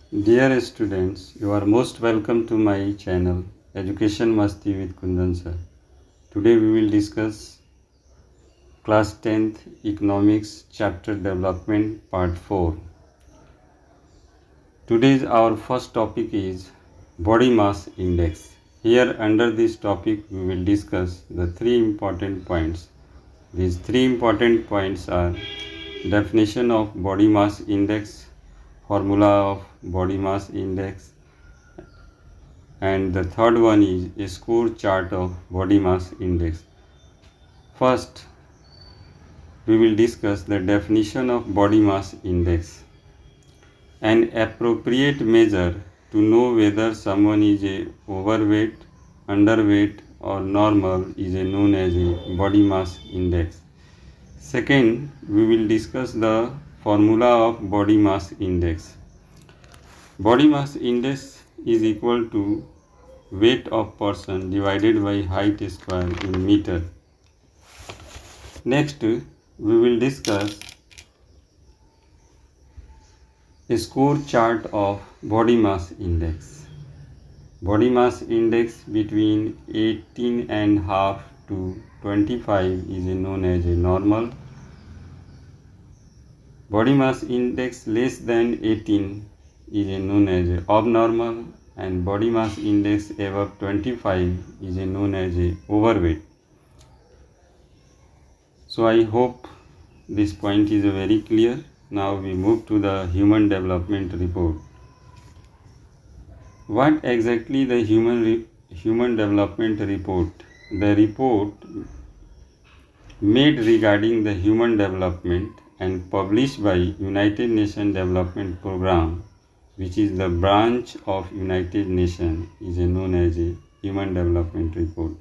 Dear students, you are most welcome to my channel Education Masti with Kundan sir. Today we will discuss class 10th Economics chapter development part 4. Today's our first topic is body mass index. Here under this topic we will discuss the three important points. These three important points are definition of body mass index, formula of body mass index, and the third one is a score chart of body mass index. First, we will discuss the definition of body mass index. An appropriate measure to know whether someone is a overweight, underweight or normal is known as a body mass index. Second, we will discuss the formula of body mass index. Body mass index is equal to weight of person divided by height square in meter. Next, we will discuss a score chart of body mass index. Body mass index between 18.5 to 25 is known as a normal. Body mass index less than 18 is known as a abnormal, and body mass index above 25 is known as a overweight. So I hope this point is very clear. Now we move to the Human Development Report. What exactly the Human Development Report? The report made regarding the human development and published by United Nations Development Program, which is the branch of United Nations, is known as a Human Development Report.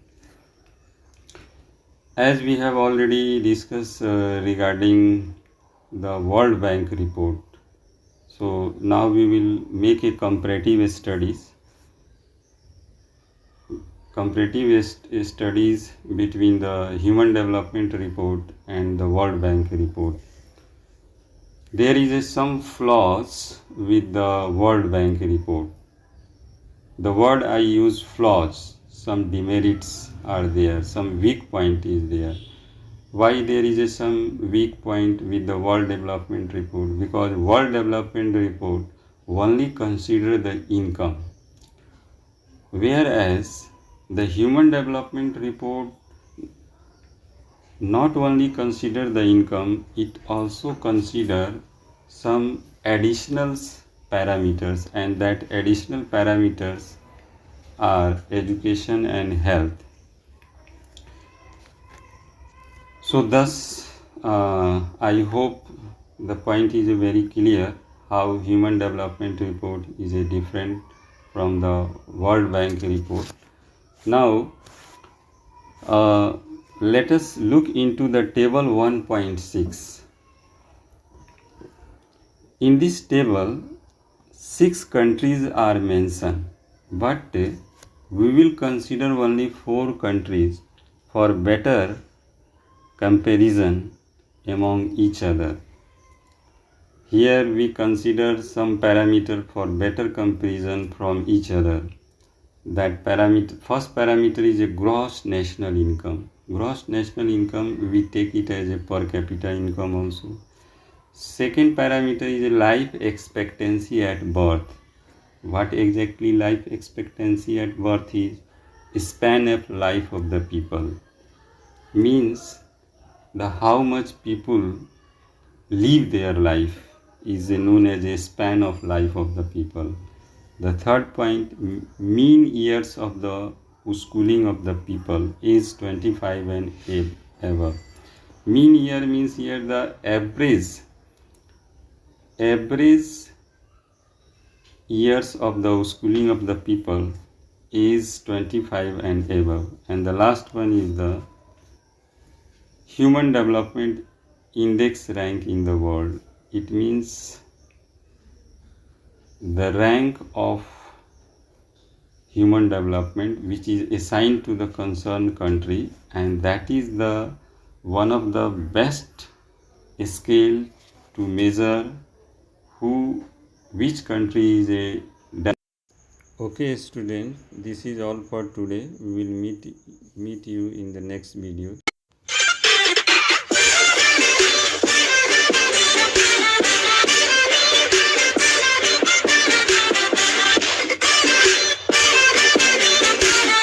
As we have already discussed regarding the World Bank report, so now we will make a comparative studies between the Human Development Report and the World Bank report. There is some flaws with the World Bank report. The word I use flaws, some demerits are there, some weak point is there. Why there is some weak point with the World Development Report? Because World Development Report only consider the income, whereas the Human Development Report not only consider the income, it also consider some additional parameters, and that additional parameters are education and health. So thus I hope the point is very clear how Human Development Report is different from the World Bank report. Now let us look into the table 1.6. In this table 6 countries are mentioned, but we will consider only 4 countries for better comparison among each other. Here we consider some parameter for better comparison from each other. That parameter, first parameter is a gross national income. Gross national income, we take it as a per capita income also. Second parameter is a life expectancy at birth. What exactly life expectancy at birth is? Span of life of the people. Means the how much people live their life is known as a span of life of the people. The third point, mean years of the schooling of the people is 25 and above. Mean year means here the average years of the schooling of the people is 25 and above. And the last one is the Human Development Index rank in the world. It means the rank of human development which is assigned to the concerned country, and that is the one of the best scale to measure who which country is a okay students, this is all for today. We will meet you in the next video.